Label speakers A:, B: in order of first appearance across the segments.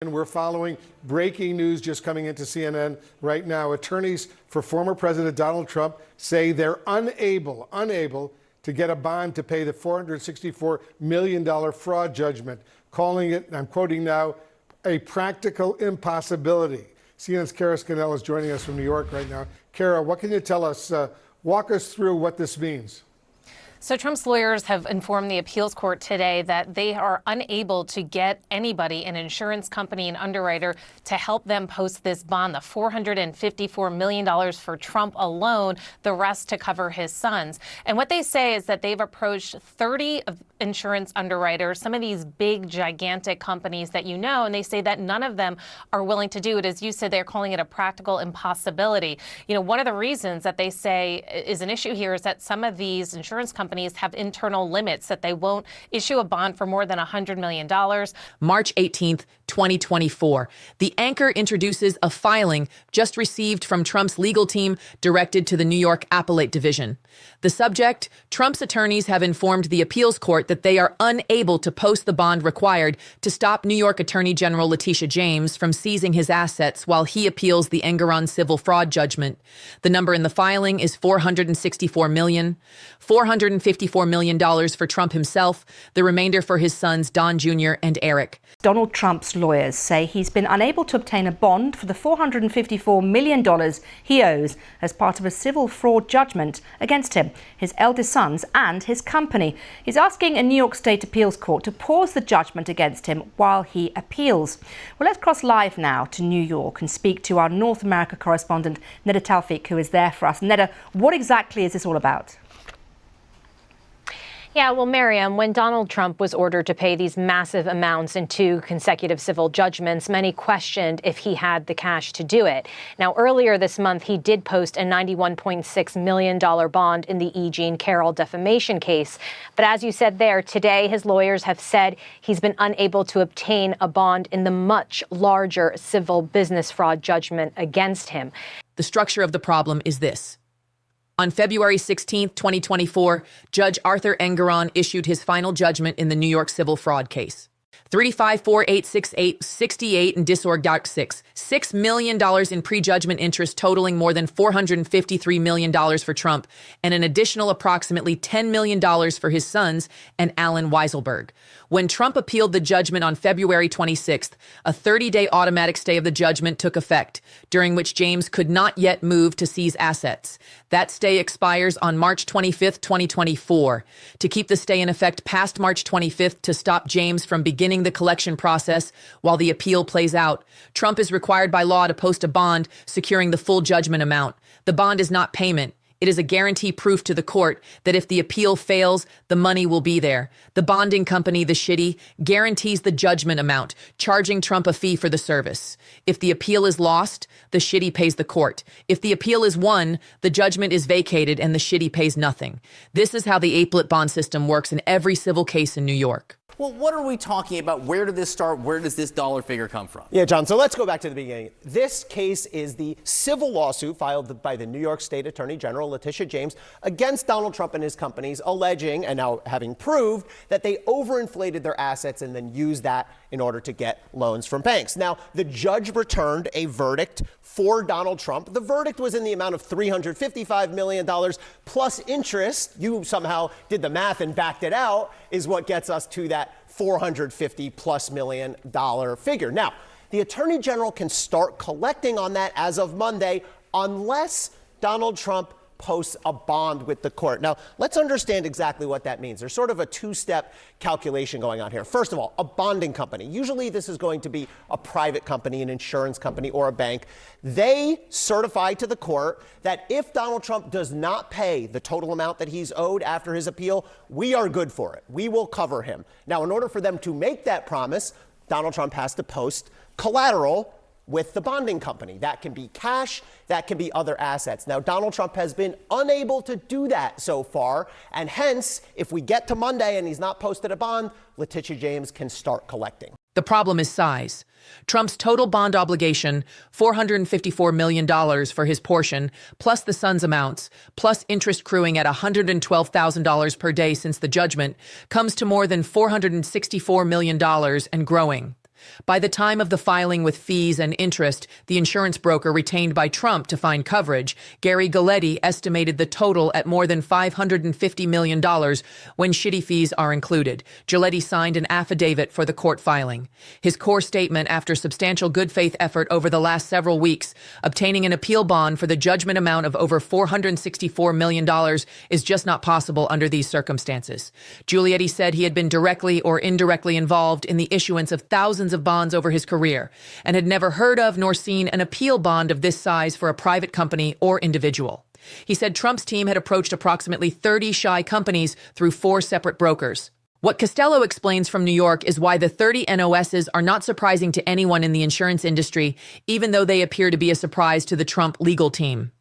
A: And we're following breaking news just coming into CNN right now. Attorneys for former President Donald Trump say they're unable to get a bond to pay the $464 million fraud judgment, calling it, and I'm quoting now, a practical impossibility. CNN's Kara Scannell is joining us from New York right now. Kara, what can you tell us? Walk us through what this means.
B: So Trump's lawyers have informed the appeals court today that they are unable to get anybody, an insurance company, an underwriter, to help them post this bond, the $454 million for Trump alone, the rest to cover his sons. And what they say is that they've approached 30 insurance underwriters, some of these big, gigantic companies that you know, and they say that none of them are willing to do it. As you said, they're calling it a practical impossibility. You know, one of the reasons that they say is an issue here is that some of these insurance companies have internal limits that they won't issue a bond for more than $100 million.
C: March 18th, 2024. The Anchor introduces a filing just received from Trump's legal team directed to the New York Appellate Division. The subject, Trump's attorneys have informed the appeals court that they are unable to post the bond required to stop New York Attorney General Letitia James from seizing his assets while he appeals the Engoron civil fraud judgment. The number in the filing is $464 million. $454 million for Trump himself, the remainder for his sons Don Jr. and Eric.
D: Donald Trump's lawyers say he's been unable to obtain a bond for the $454 million he owes as part of a civil fraud judgment against him, his eldest sons and his company. He's asking a New York State appeals court to pause the judgment against him while he appeals. Well, let's cross live now to New York and speak to our North America correspondent, Neda Tawfik, who is there for us. Neda, what exactly is this all about?
E: Yeah, well, Miriam, when Donald Trump was ordered to pay these massive amounts in 2 consecutive civil judgments, many questioned if he had the cash to do it. Now, earlier this month, he did post a $91.6 million bond in the E. Jean Carroll defamation case. But as you said there, today his lawyers have said he's been unable to obtain a bond in the much larger civil business fraud judgment against him.
C: The structure of the problem is this. On February 16, 2024, Judge Arthur Engoron issued his final judgment in the New York civil fraud case. 354-868-68 and Disorg Doc 6. $6 million in prejudgment interest totaling more than $453 million for Trump and an additional approximately $10 million for his sons and Alan Weiselberg. When Trump appealed the judgment on February 26th, a 30-day automatic stay of the judgment took effect, during which James could not yet move to seize assets. That stay expires on March 25th, 2024. To keep the stay in effect past March 25th to stop James from beginning the collection process while the appeal plays out, Trump is required by law to post a bond securing the full judgment amount. The bond is not payment. It is a guarantee proof to the court that if the appeal fails, the money will be there. The bonding company, the shitty, guarantees the judgment amount, charging Trump a fee for the service. If the appeal is lost, the shitty pays the court. If the appeal is won, the judgment is vacated and the shitty pays nothing. This is how the appellate bond system works in every civil case in New York.
F: Well, what are we talking about? Where did this start? Where does this dollar figure come from?
G: Yeah, John, so let's go back to the beginning. This case is the civil lawsuit filed by the New York State Attorney General, Letitia James, against Donald Trump and his companies, alleging, and now having proved, that they overinflated their assets and then used that in order to get loans from banks. Now, the judge returned a verdict for Donald Trump. The verdict was in the amount of $355 million plus interest. You somehow did the math and backed it out, is what gets us to that $450+ million figure. Now, the Attorney General can start collecting on that as of Monday unless Donald Trump posts a bond with the court. Now, let's understand exactly what that means. There's sort of a 2-step calculation going on here. First of all, a bonding company. Usually this is going to be a private company, an insurance company, or a bank. They certify to the court that if Donald Trump does not pay the total amount that he's owed after his appeal, we are good for it. We will cover him. Now, in order for them to make that promise, Donald Trump has to post collateral with the bonding company. That can be cash, that can be other assets. Now, Donald Trump has been unable to do that so far, and hence, if we get to Monday and he's not posted a bond, Letitia James can start collecting.
C: The problem is size. Trump's total bond obligation, $454 million for his portion, plus the son's amounts, plus interest accruing at $112,000 per day since the judgment, comes to more than $464 million and growing. By the time of the filing with fees and interest, the insurance broker retained by Trump to find coverage, Gary Galletti, estimated the total at more than $550 million when shitty fees are included. Galletti signed an affidavit for the court filing. His core statement, after substantial good faith effort over the last several weeks, obtaining an appeal bond for the judgment amount of over $464 million is just not possible under these circumstances. Giuliani said he had been directly or indirectly involved in the issuance of thousands of bonds over his career and had never heard of nor seen an appeal bond of this size for a private company or individual. He said Trump's team had approached approximately 30 shy companies through 4 separate brokers. What Costello explains from New York is why the 30 NOSs are not surprising to anyone in the insurance industry, even though they appear to be a surprise to the Trump legal team.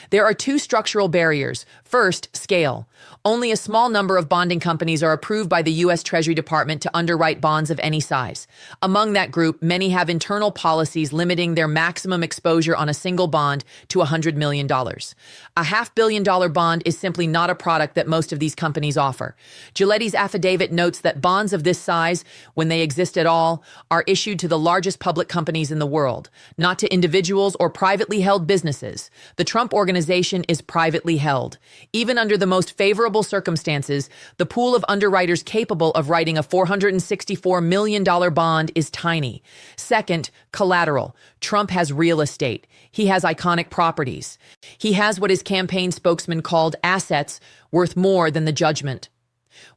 C: There are 2 structural barriers. First, scale. Only a small number of bonding companies are approved by the U.S. Treasury Department to underwrite bonds of any size. Among that group, many have internal policies limiting their maximum exposure on a single bond to $100 million. A $500 million bond is simply not a product that most of these companies offer. Giuliani's affidavit notes that bonds of this size, when they exist at all, are issued to the largest public companies in the world, not to individuals or privately held businesses. The Trump organization is privately held. Even under the most favorable circumstances, the pool of underwriters capable of writing a $464 million bond is tiny. Second, collateral. Trump has real estate. He has iconic properties. He has what his campaign spokesman called assets worth more than the judgment.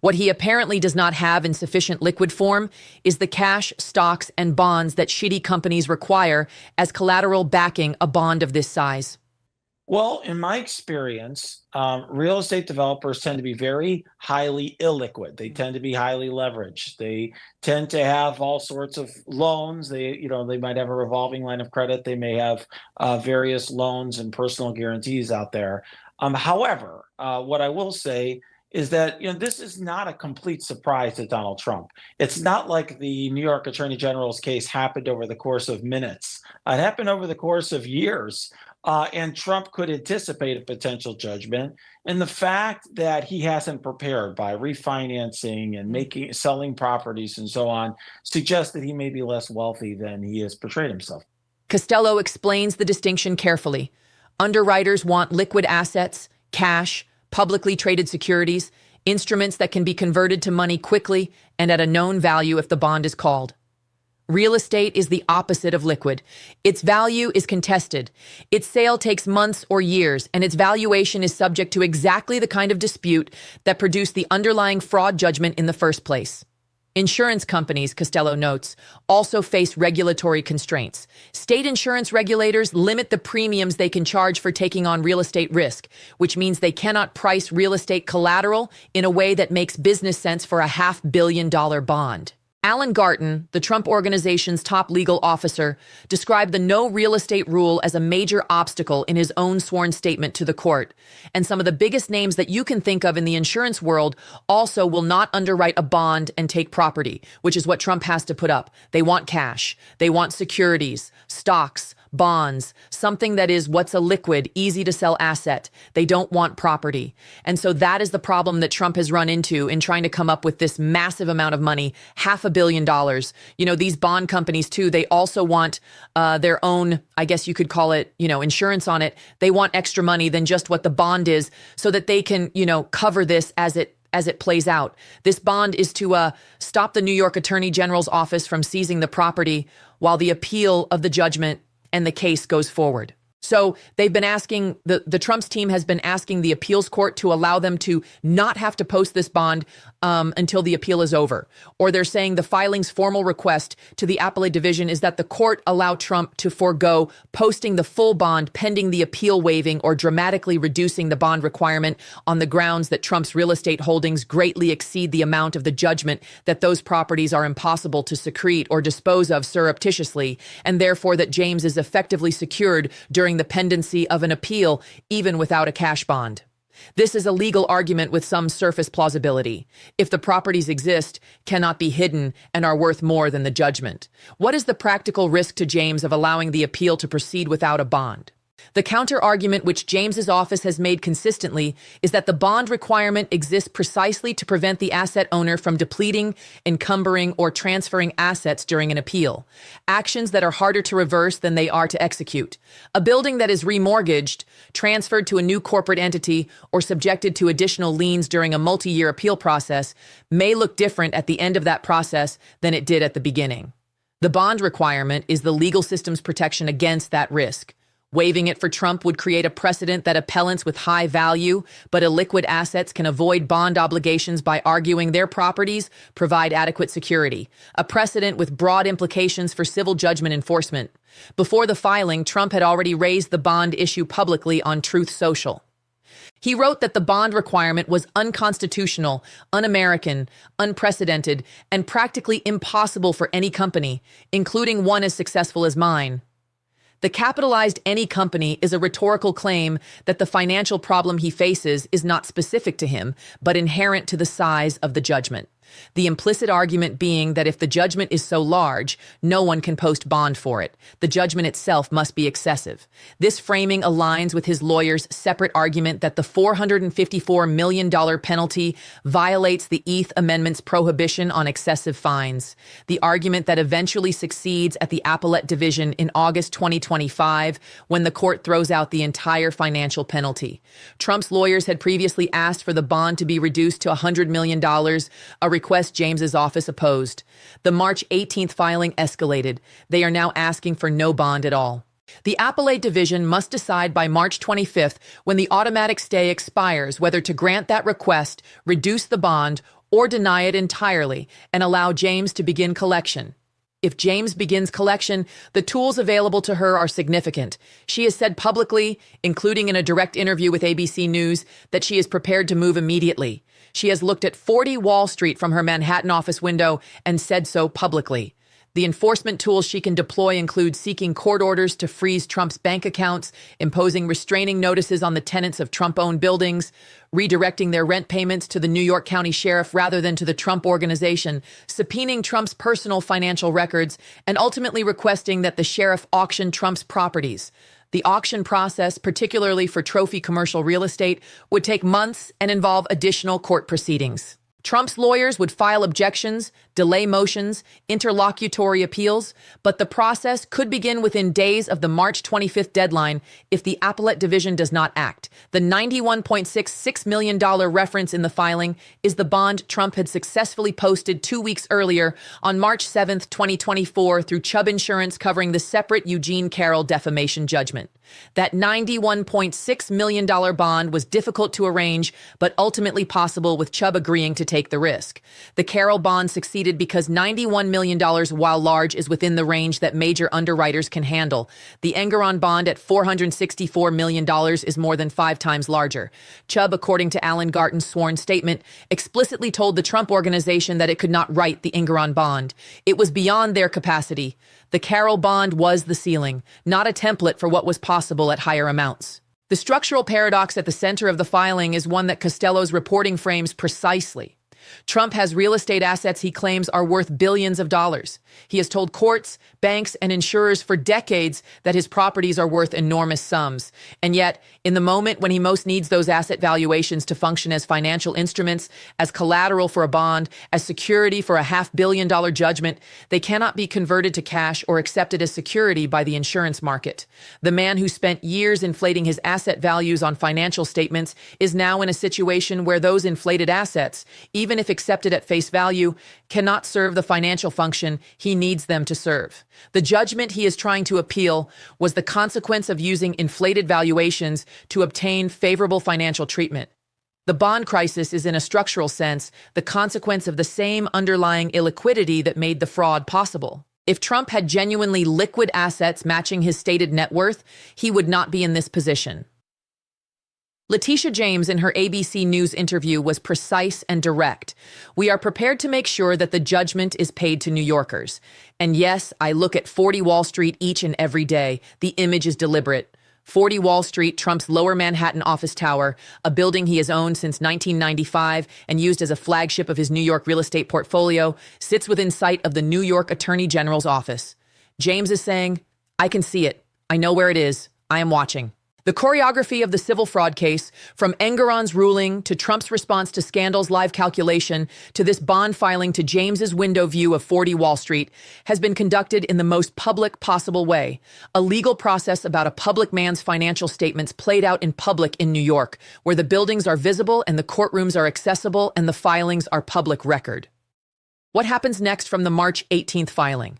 C: What he apparently does not have in sufficient liquid form is the cash, stocks, and bonds that shitty companies require as collateral backing a bond of this size.
H: Well, in my experience, real estate developers tend to be very highly illiquid. They tend to be highly leveraged. They tend to have all sorts of loans. They might have a revolving line of credit. They may have various loans and personal guarantees out there. However, what I will say is that this is not a complete surprise to Donald Trump. It's not like the New York Attorney General's case happened over the course of minutes. It happened over the course of years. And Trump could anticipate a potential judgment. And the fact that he hasn't prepared by refinancing and selling properties and so on suggests that he may be less wealthy than he has portrayed himself.
C: Costello explains the distinction carefully. Underwriters want liquid assets, cash, publicly traded securities, instruments that can be converted to money quickly and at a known value if the bond is called. Real estate is the opposite of liquid. Its value is contested. Its sale takes months or years, and its valuation is subject to exactly the kind of dispute that produced the underlying fraud judgment in the first place. Insurance companies, Costello notes, also face regulatory constraints. State insurance regulators limit the premiums they can charge for taking on real estate risk, which means they cannot price real estate collateral in a way that makes business sense for a $500 million bond. Alan Garten, the Trump organization's top legal officer, described the no real estate rule as a major obstacle in his own sworn statement to the court. And some of the biggest names that you can think of in the insurance world also will not underwrite a bond and take property, which is what Trump has to put up. They want cash. They want securities, stocks, bonds, something that is what's a liquid, easy to sell asset. They don't want property. And so that is the problem that Trump has run into in trying to come up with this massive amount of money, $500 million. These bond companies too, they also want their own, I guess you could call it, insurance on it. They want extra money than just what the bond is so that they can, cover this as it plays out. This bond is to stop the New York Attorney General's office from seizing the property while the appeal of the judgment and the case goes forward. So they've been asking, the Trump's team has been asking the appeals court to allow them to not have to post this bond until the appeal is over. Or they're saying the filing's formal request to the appellate division is that the court allow Trump to forego posting the full bond pending the appeal waiving or dramatically reducing the bond requirement on the grounds that Trump's real estate holdings greatly exceed the amount of the judgment that those properties are impossible to secrete or dispose of surreptitiously, and therefore that James is effectively secured during the pendency of an appeal, even without a cash bond. This is a legal argument with some surface plausibility. If the properties exist, cannot be hidden, and are worth more than the judgment. What is the practical risk to James of allowing the appeal to proceed without a bond? The counter-argument which James's office has made consistently is that the bond requirement exists precisely to prevent the asset owner from depleting, encumbering, or transferring assets during an appeal, actions that are harder to reverse than they are to execute. A building that is remortgaged, transferred to a new corporate entity, or subjected to additional liens during a multi-year appeal process may look different at the end of that process than it did at the beginning. The bond requirement is the legal system's protection against that risk. Waiving it for Trump would create a precedent that appellants with high value but illiquid assets can avoid bond obligations by arguing their properties provide adequate security, a precedent with broad implications for civil judgment enforcement. Before the filing, Trump had already raised the bond issue publicly on Truth Social. He wrote that the bond requirement was unconstitutional, un-American, unprecedented, and practically impossible for any company, including one as successful as mine. The capitalized any company is a rhetorical claim that the financial problem he faces is not specific to him, but inherent to the size of the judgment. The implicit argument being that if the judgment is so large, no one can post bond for it. The judgment itself must be excessive. This framing aligns with his lawyer's separate argument that the $454 million penalty violates the Eighth Amendment's prohibition on excessive fines. The argument that eventually succeeds at the Appellate Division in August 2025 when the court throws out the entire financial penalty. Trump's lawyers had previously asked for the bond to be reduced to $100 million, a request James's office opposed. The March 18th filing escalated. They are now asking for no bond at all. The Appellate Division must decide by March 25th, when the automatic stay expires, whether to grant that request, reduce the bond, or deny it entirely and allow James to begin collection. If James begins collection, the tools available to her are significant. She has said publicly, including in a direct interview with ABC News, that she is prepared to move immediately. She has looked at 40 Wall Street from her Manhattan office window and said so publicly. The enforcement tools she can deploy include seeking court orders to freeze Trump's bank accounts, imposing restraining notices on the tenants of Trump-owned buildings, redirecting their rent payments to the New York County Sheriff rather than to the Trump Organization, subpoenaing Trump's personal financial records, and ultimately requesting that the sheriff auction Trump's properties. The auction process, particularly for trophy commercial real estate, would take months and involve additional court proceedings. Trump's lawyers would file objections, delay motions, interlocutory appeals, but the process could begin within days of the March 25th deadline if the Appellate Division does not act. The $91.66 million reference in the filing is the bond Trump had successfully posted 2 weeks earlier on March 7th, 2024 through Chubb Insurance, covering the separate Eugene Carroll defamation judgment. That $91.6 million bond was difficult to arrange, but ultimately possible with Chubb agreeing to take the risk. The Carroll bond succeeded because $91 million, while large, is within the range that major underwriters can handle. The Engeron bond at $464 million is more than 5 times larger. Chubb, according to Alan Garton's sworn statement, explicitly told the Trump Organization that it could not write the Engeron bond. It was beyond their capacity. The Carroll bond was the ceiling, not a template for what was possible at higher amounts. The structural paradox at the center of the filing is one that Costello's reporting frames precisely. Trump has real estate assets he claims are worth billions of dollars. He has told courts, banks, and insurers for decades that his properties are worth enormous sums. And yet, in the moment when he most needs those asset valuations to function as financial instruments, as collateral for a bond, as security for a $500 million judgment, they cannot be converted to cash or accepted as security by the insurance market. The man who spent years inflating his asset values on financial statements is now in a situation where those inflated assets, even if accepted at face value, cannot serve the financial function he needs them to serve. The judgment he is trying to appeal was the consequence of using inflated valuations to obtain favorable financial treatment. The bond crisis is, in a structural sense, the consequence of the same underlying illiquidity that made the fraud possible. If Trump had genuinely liquid assets matching his stated net worth, he would not be in this position. Letitia James, in her ABC News interview, was precise and direct. We are prepared to make sure that the judgment is paid to New Yorkers. And yes, I look at 40 Wall Street each and every day. The image is deliberate. 40 Wall Street, Trump's lower Manhattan office tower, a building he has owned since 1995 and used as a flagship of his New York real estate portfolio, sits within sight of the New York Attorney General's office. James is saying, I can see it. I know where it is. I am watching. The choreography of the civil fraud case, from Engoron's ruling to Trump's response to scandal's live calculation to this bond filing to James's window view of 40 Wall Street, has been conducted in the most public possible way. A legal process about a public man's financial statements played out in public in New York, where the buildings are visible and the courtrooms are accessible and the filings are public record. What happens next from the March 18th filing?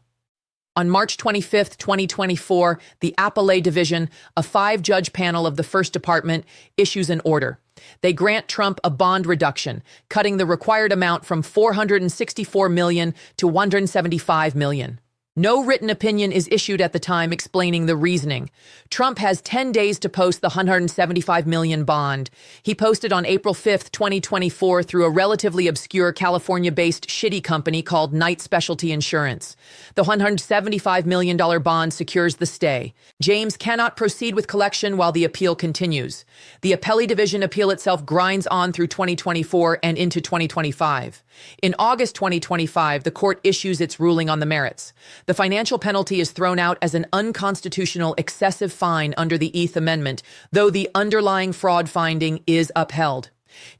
C: On March 25, 2024, the Appellate Division, a 5-judge panel of the First Department, issues an order. They grant Trump a bond reduction, cutting the required amount from $464 million to $175 million. No written opinion is issued at the time explaining the reasoning. Trump has 10 days to post the $175 million bond. He posted on April 5, 2024 through a relatively obscure California-based shitty company called Knight Specialty Insurance. The $175 million bond secures the stay. James cannot proceed with collection while the appeal continues. The Appellate Division appeal itself grinds on through 2024 and into 2025. In August 2025, the court issues its ruling on the merits. The financial penalty is thrown out as an unconstitutional excessive fine under the 8th Amendment, though the underlying fraud finding is upheld.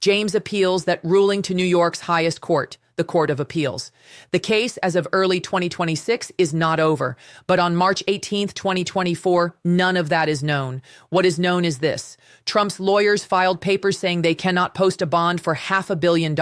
C: James appeals that ruling to New York's highest court, the Court of Appeals. The case, as of early 2026, is not over, but on March 18, 2024, none of that is known. What is known is this. Trump's lawyers filed papers saying they cannot post a bond for $500 million,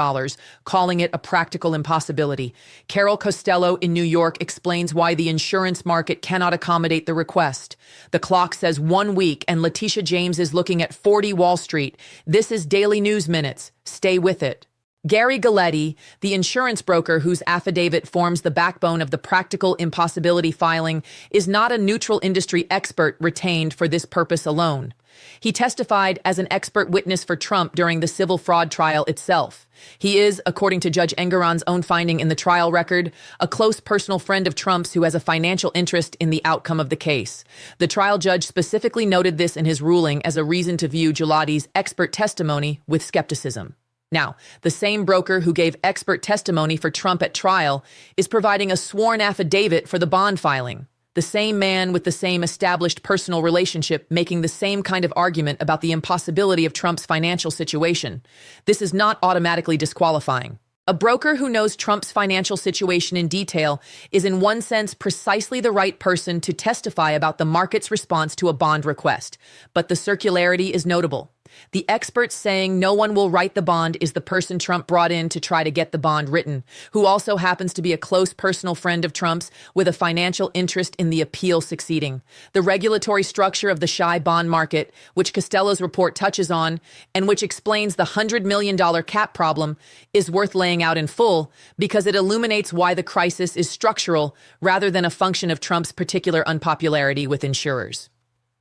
C: calling it a practical impossibility. Carol Costello in New York explains why the insurance market cannot accommodate the request. The clock says 1 week, and Letitia James is looking at 40 Wall Street. This is Daily News Minutes. Stay with it. Gary Galletti, the insurance broker whose affidavit forms the backbone of the practical impossibility filing, is not a neutral industry expert retained for this purpose alone. He testified as an expert witness for Trump during the civil fraud trial itself. He is, according to Judge Engoron's own finding in the trial record, a close personal friend of Trump's who has a financial interest in the outcome of the case. The trial judge specifically noted this in his ruling as a reason to view Galletti's expert testimony with skepticism. Now, the same broker who gave expert testimony for Trump at trial is providing a sworn affidavit for the bond filing. The same man with the same established personal relationship making the same kind of argument about the impossibility of Trump's financial situation. This is not automatically disqualifying. A broker who knows Trump's financial situation in detail is in one sense precisely the right person to testify about the market's response to a bond request, but the circularity is notable. The expert saying no one will write the bond is the person Trump brought in to try to get the bond written, who also happens to be a close personal friend of Trump's with a financial interest in the appeal succeeding. The regulatory structure of the shy bond market, which Costello's report touches on, and which explains the $100 million cap problem, is worth laying out in full because it illuminates why the crisis is structural rather than a function of Trump's particular unpopularity with insurers.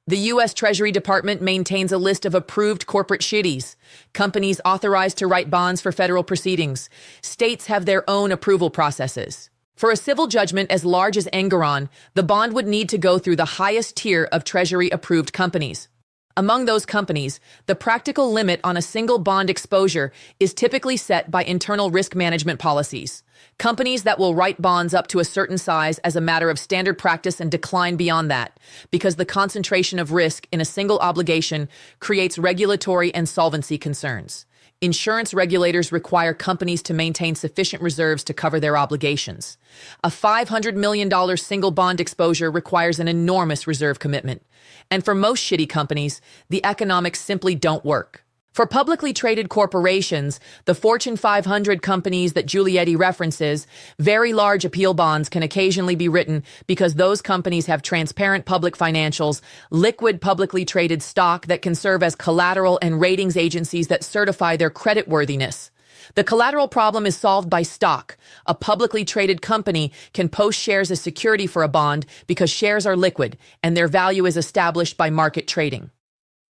C: The U.S. Treasury Department maintains a list of approved corporate shitties, companies authorized to write bonds for federal proceedings. States have their own approval processes. For a civil judgment as large as Engoron, the bond would need to go through the highest tier of Treasury-approved companies. Among those companies, the practical limit on a single bond exposure is typically set by internal risk management policies. Companies that will write bonds up to a certain size as a matter of standard practice and decline beyond that, because the concentration of risk in a single obligation creates regulatory and solvency concerns. Insurance regulators require companies to maintain sufficient reserves to cover their obligations. A $500 million single bond exposure requires an enormous reserve commitment. And for most shitty companies, the economics simply don't work. For publicly traded corporations, the Fortune 500 companies that Giulietti references, very large appeal bonds can occasionally be written because those companies have transparent public financials, liquid publicly traded stock that can serve as collateral, and ratings agencies that certify their creditworthiness. The collateral problem is solved by stock. A publicly traded company can post shares as security for a bond because shares are liquid and their value is established by market trading.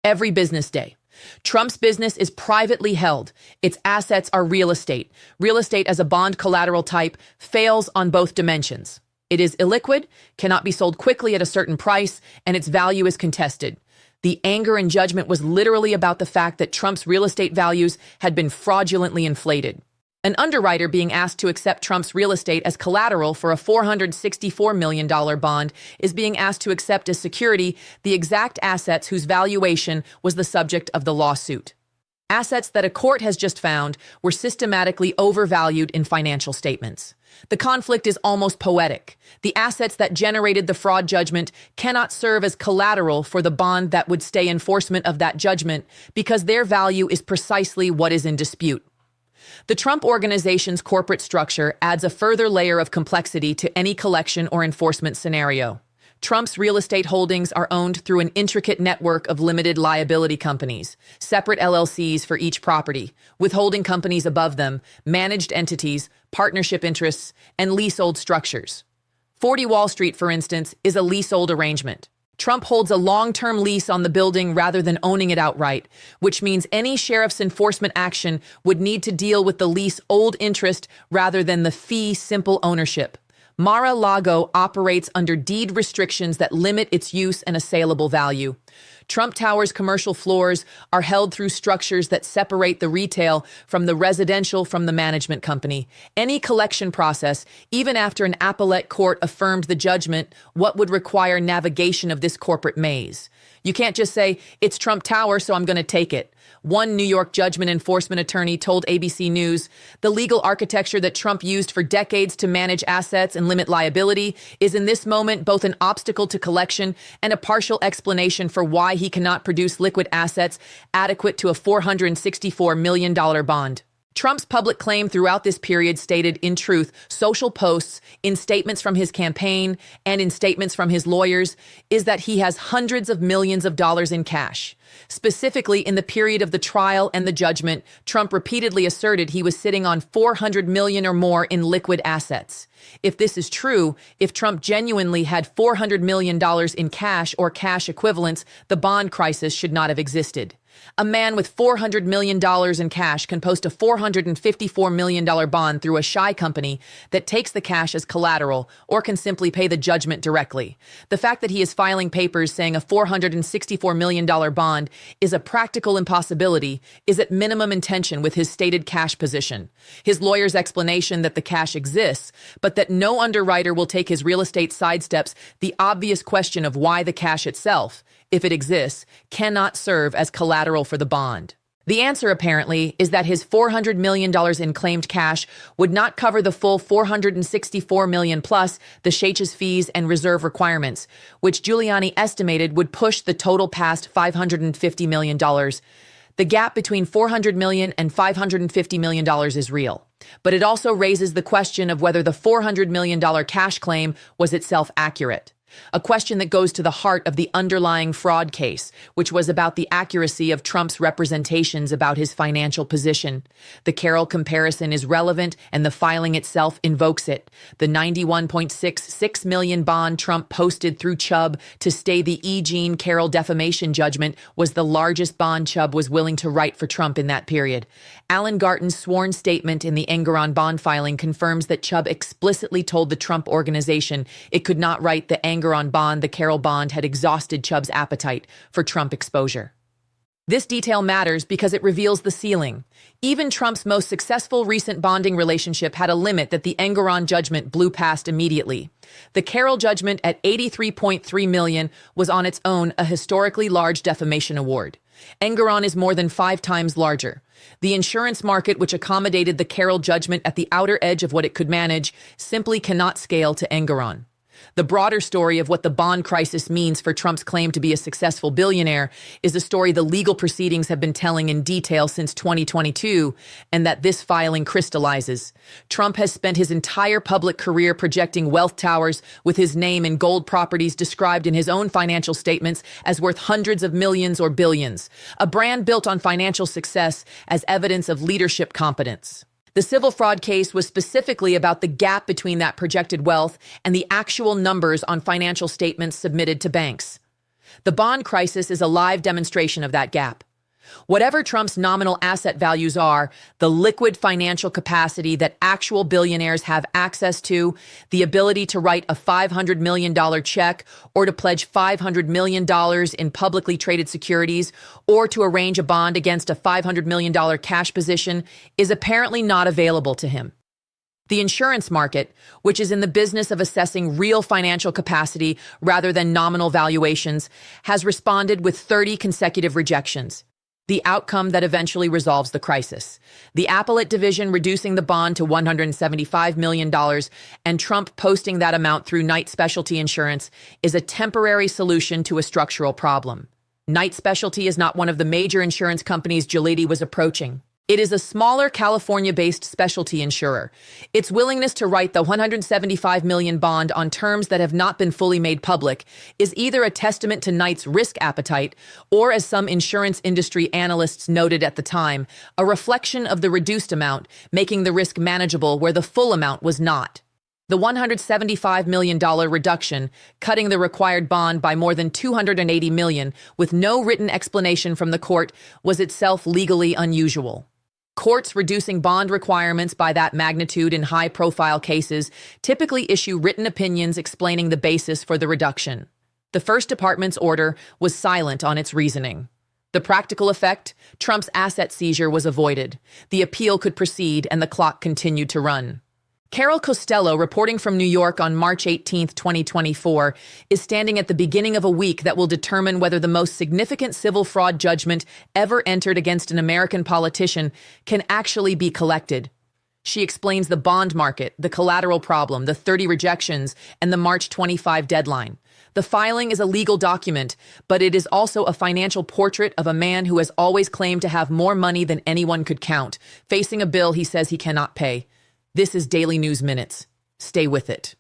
C: Every business day. Trump's business is privately held. Its assets are real estate. Real estate as a bond collateral type fails on both dimensions. It is illiquid, cannot be sold quickly at a certain price, and its value is contested. The anger and judgment was literally about the fact that Trump's real estate values had been fraudulently inflated. An underwriter being asked to accept Trump's real estate as collateral for a $464 million bond is being asked to accept as security the exact assets whose valuation was the subject of the lawsuit. Assets that a court has just found were systematically overvalued in financial statements. The conflict is almost poetic. The assets that generated the fraud judgment cannot serve as collateral for the bond that would stay enforcement of that judgment because their value is precisely what is in dispute. The Trump Organization's corporate structure adds a further layer of complexity to any collection or enforcement scenario. Trump's real estate holdings are owned through an intricate network of limited liability companies, separate LLCs for each property, with holding companies above them, managed entities, partnership interests, and leasehold structures. 40 Wall Street, for instance, is a leasehold arrangement. Trump holds a long-term lease on the building rather than owning it outright, which means any sheriff's enforcement action would need to deal with the leasehold interest rather than the fee simple ownership. Mar-a-Lago operates under deed restrictions that limit its use and assailable value. Trump Tower's commercial floors are held through structures that separate the retail from the residential from the management company. Any collection process, even after an appellate court affirmed the judgment, what would require navigation of this corporate maze? You can't just say, it's Trump Tower, so I'm going to take it. One New York judgment enforcement attorney told ABC News, the legal architecture that Trump used for decades to manage assets and limit liability is in this moment both an obstacle to collection and a partial explanation for why he cannot produce liquid assets adequate to a $464 million bond. Trump's public claim throughout this period stated, in truth, social posts, in statements from his campaign, and in statements from his lawyers, is that he has hundreds of millions of dollars in cash. Specifically, in the period of the trial and the judgment, Trump repeatedly asserted he was sitting on $400 million or more in liquid assets. If this is true, if Trump genuinely had $400 million in cash or cash equivalents, the bond crisis should not have existed. A man with $400 million in cash can post a $454 million bond through a shy company that takes the cash as collateral or can simply pay the judgment directly. The fact that he is filing papers saying a $464 million bond is a practical impossibility is at minimum in tension with his stated cash position. His lawyer's explanation that the cash exists, but that no underwriter will take his real estate sidesteps the obvious question of why the cash itself, if it exists, cannot serve as collateral for the bond. The answer, apparently, is that his $400 million in claimed cash would not cover the full $464 million plus the Sheikh's fees and reserve requirements, which Giuliani estimated would push the total past $550 million. The gap between $400 million and $550 million is real. But it also raises the question of whether the $400 million cash claim was itself accurate. A question that goes to the heart of the underlying fraud case, which was about the accuracy of Trump's representations about his financial position. The Carroll comparison is relevant, and the filing itself invokes it. The $91.66 million bond Trump posted through Chubb to stay the E. Jean Carroll defamation judgment was the largest bond Chubb was willing to write for Trump in that period. Alan Garton's sworn statement in the Engoron bond filing confirms that Chubb explicitly told the Trump Organization it could not write the Engoron bond. The Carroll bond had exhausted Chubb's appetite for Trump exposure. This detail matters because it reveals the ceiling. Even Trump's most successful recent bonding relationship had a limit that the Engoron judgment blew past immediately. The Carroll judgment at $83.3 million was on its own a historically large defamation award. Engoron is more than 5 times larger. The insurance market, which accommodated the Carroll judgment at the outer edge of what it could manage, simply cannot scale to Engoron. The broader story of what the bond crisis means for Trump's claim to be a successful billionaire is a story the legal proceedings have been telling in detail since 2022, and that this filing crystallizes. Trump has spent his entire public career projecting wealth towers with his name in gold properties described in his own financial statements as worth hundreds of millions or billions, a brand built on financial success as evidence of leadership competence. The civil fraud case was specifically about the gap between that projected wealth and the actual numbers on financial statements submitted to banks. The bond crisis is a live demonstration of that gap. Whatever Trump's nominal asset values are, the liquid financial capacity that actual billionaires have access to, the ability to write a $500 million check or to pledge $500 million in publicly traded securities or to arrange a bond against a $500 million cash position is apparently not available to him. The insurance market, which is in the business of assessing real financial capacity rather than nominal valuations, has responded with 30 consecutive rejections. The outcome that eventually resolves the crisis. The appellate division reducing the bond to $175 million and Trump posting that amount through Knight Specialty Insurance is a temporary solution to a structural problem. Knight Specialty is not one of the major insurance companies Gileadi was approaching. It is a smaller California-based specialty insurer. Its willingness to write the $175 million bond on terms that have not been fully made public is either a testament to Knight's risk appetite or, as some insurance industry analysts noted at the time, a reflection of the reduced amount, making the risk manageable where the full amount was not. The $175 million reduction, cutting the required bond by more than $280 million with no written explanation from the court, was itself legally unusual. Courts reducing bond requirements by that magnitude in high-profile cases typically issue written opinions explaining the basis for the reduction. The First Department's order was silent on its reasoning. The practical effect? Trump's asset seizure was avoided. The appeal could proceed and the clock continued to run. Carol Costello, reporting from New York on March 18, 2024, is standing at the beginning of a week that will determine whether the most significant civil fraud judgment ever entered against an American politician can actually be collected. She explains the bond market, the collateral problem, the 30 rejections, and the March 25 deadline. The filing is a legal document, but it is also a financial portrait of a man who has always claimed to have more money than anyone could count, facing a bill he says he cannot pay. This is Daily News Minutes. Stay with it.